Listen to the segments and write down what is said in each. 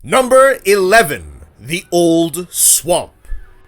Number 11, the Old Swamp.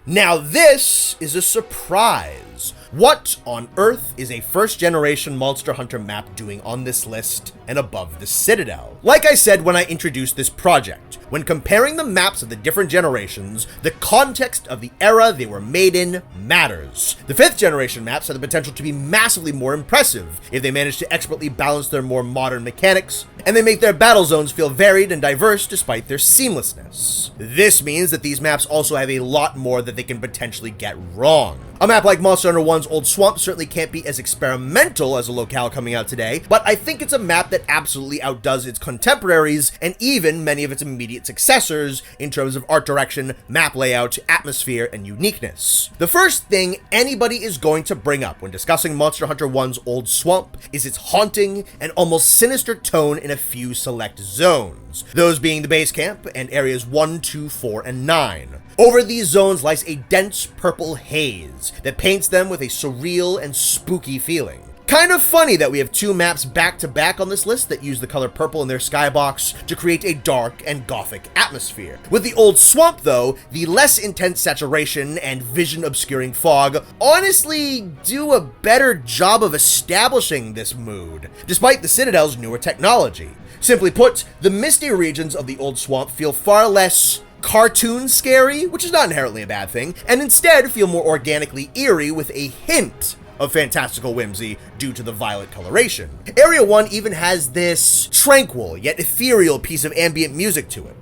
Now this is a surprise. What on earth is a first generation Monster Hunter map doing on this list and above the Citadel? Like I said when I introduced this project, when comparing the maps of the different generations, the context of the era they were made in matters. The 5th generation maps have the potential to be massively more impressive if they manage to expertly balance their more modern mechanics, and they make their battle zones feel varied and diverse despite their seamlessness. This means that these maps also have a lot more that they can potentially get wrong. A map like Monster Hunter 1's Old Swamp certainly can't be as experimental as a locale coming out today, but I think it's a map that absolutely outdoes its contemporaries and even many of its immediate successors in terms of art direction, map layout, atmosphere, and uniqueness. The first thing anybody is going to bring up when discussing Monster Hunter 1's Old Swamp is its haunting and almost sinister tone in a few select zones, those being the base camp and areas 1, 2, 4, and 9. Over these zones lies a dense purple haze that paints them with a surreal and spooky feeling. Kind of funny that we have two maps back to back on this list that use the color purple in their skybox to create a dark and gothic atmosphere. With the Old Swamp though, the less intense saturation and vision obscuring fog honestly do a better job of establishing this mood, despite the Citadel's newer technology. Simply put, the misty regions of the Old Swamp feel far less cartoon scary, which is not inherently a bad thing, and instead feel more organically eerie with a hint of fantastical whimsy due to the violet coloration. Area 1 even has this tranquil yet ethereal piece of ambient music to it.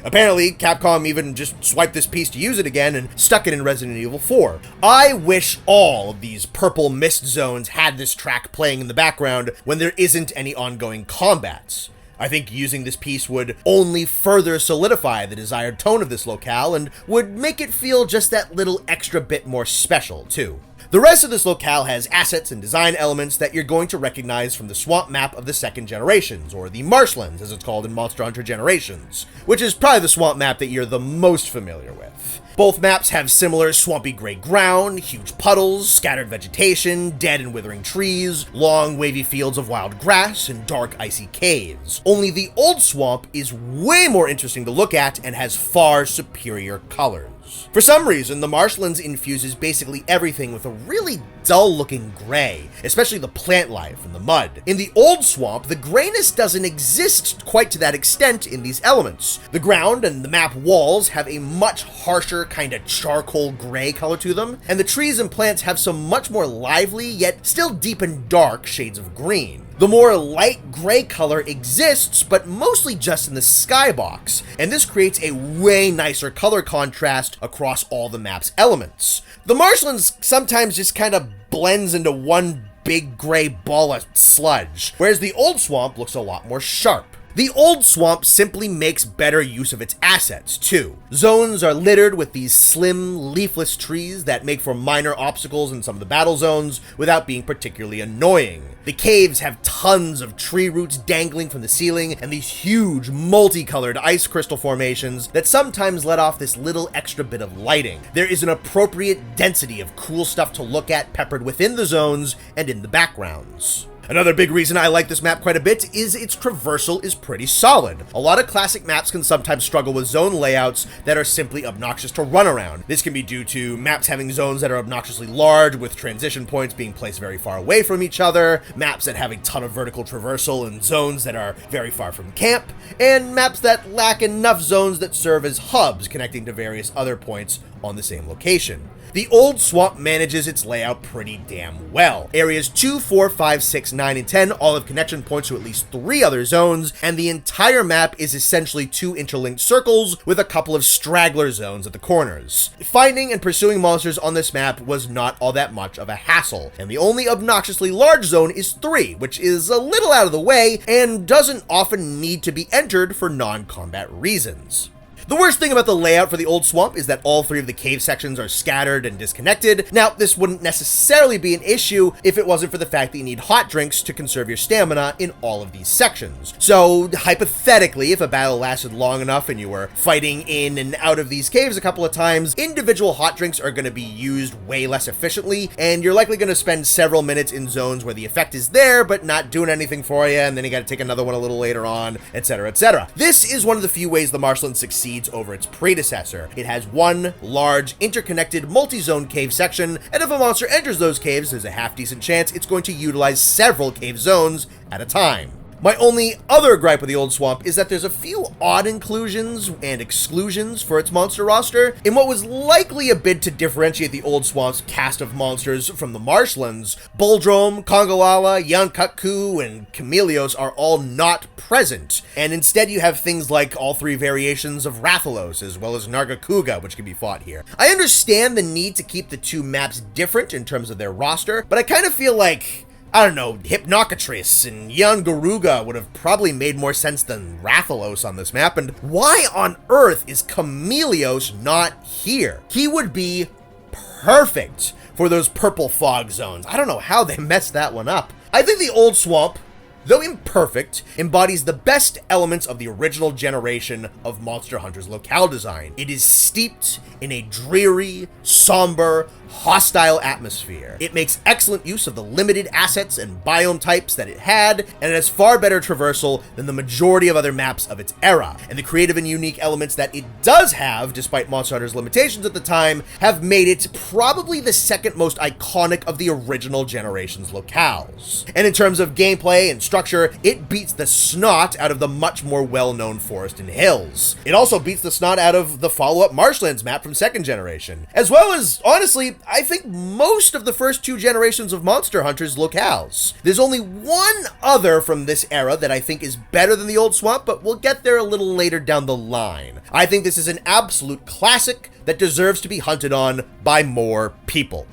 Apparently, Capcom even just swiped this piece to use it again and stuck it in Resident Evil 4. I wish all of these purple mist zones had this track playing in the background when there isn't any ongoing combats. I think using this piece would only further solidify the desired tone of this locale and would make it feel just that little extra bit more special, too. The rest of this locale has assets and design elements that you're going to recognize from the swamp map of the 2nd generations, or the Marshlands as it's called in Monster Hunter Generations, which is probably the swamp map that you're the most familiar with. Both maps have similar swampy gray ground, huge puddles, scattered vegetation, dead and withering trees, long wavy fields of wild grass, and dark icy caves. Only the Old Swamp is way more interesting to look at and has far superior colors. For some reason, the Marshlands infuses basically everything with a really dull-looking gray, especially the plant life and the mud. In the Old Swamp, the grayness doesn't exist quite to that extent in these elements. The ground and the map walls have a much harsher kind of charcoal gray color to them, and the trees and plants have some much more lively yet still deep and dark shades of green. The more light gray color exists, but mostly just in the skybox, and this creates a way nicer color contrast across all the map's elements. The Marshlands sometimes just kind of blends into one big gray ball of sludge, whereas the Old Swamp looks a lot more sharp. The Old Swamp simply makes better use of its assets, too. Zones are littered with these slim, leafless trees that make for minor obstacles in some of the battle zones without being particularly annoying. The caves have tons of tree roots dangling from the ceiling and these huge, multicolored ice crystal formations that sometimes let off this little extra bit of lighting. There is an appropriate density of cool stuff to look at peppered within the zones and in the backgrounds. Another big reason I like this map quite a bit is its traversal is pretty solid. A lot of classic maps can sometimes struggle with zone layouts that are simply obnoxious to run around. This can be due to maps having zones that are obnoxiously large, with transition points being placed very far away from each other, maps that have a ton of vertical traversal and zones that are very far from camp, and maps that lack enough zones that serve as hubs connecting to various other points on the same location. The Old Swamp manages its layout pretty damn well. Areas 2, 4, 5, 6, 9, and 10 all have connection points to at least 3 other zones, and the entire map is essentially 2 interlinked circles with a couple of straggler zones at the corners. Finding and pursuing monsters on this map was not all that much of a hassle, and the only obnoxiously large zone is 3, which is a little out of the way and doesn't often need to be entered for non-combat reasons. The worst thing about the layout for the old swamp is that all 3 of the cave sections are scattered and disconnected. Now, this wouldn't necessarily be an issue if it wasn't for the fact that you need hot drinks to conserve your stamina in all of these sections. So, hypothetically, if a battle lasted long enough and you were fighting in and out of these caves a couple of times, individual hot drinks are going to be used way less efficiently, and you're likely going to spend several minutes in zones where the effect is there but not doing anything for you, and then you got to take another one a little later on, etc., etc. This is one of the few ways the marshland succeeds over its predecessor. It has one large, interconnected, multi-zone cave section, and if a monster enters those caves, there's a half-decent chance it's going to utilize several cave zones at a time. My only other gripe with the old swamp is that there's a few odd inclusions and exclusions for its monster roster. In what was likely a bid to differentiate the old swamp's cast of monsters from the marshlands, Buldrome, Kongolala, Yankutku, and Chameleos are all not present, and instead you have things like all 3 variations of Rathalos, as well as Nargacuga, which can be fought here. I understand the need to keep the 2 maps different in terms of their roster, but I kind of feel like, I don't know, Hypnocatris and Yangaruga would have probably made more sense than Rathalos on this map, and why on earth is Chameleos not here? He would be perfect for those purple fog zones. I don't know how they messed that one up. I think the old swamp, though imperfect, embodies the best elements of the original generation of Monster Hunter's locale design. It is steeped in a dreary, somber, hostile atmosphere. It makes excellent use of the limited assets and biome types that it had, and it has far better traversal than the majority of other maps of its era. And the creative and unique elements that it does have, despite Monster Hunter's limitations at the time, have made it probably the second most iconic of the original generation's locales. And in terms of gameplay and structure, it beats the snot out of the much more well-known Forest and Hills. It also beats the snot out of the follow-up Marshlands map from 2nd generation, as well as, honestly, I think most of the first 2 generations of Monster Hunter's locales. There's only one other from this era that I think is better than the old swamp, but we'll get there a little later down the line. I think this is an absolute classic that deserves to be hunted on by more people.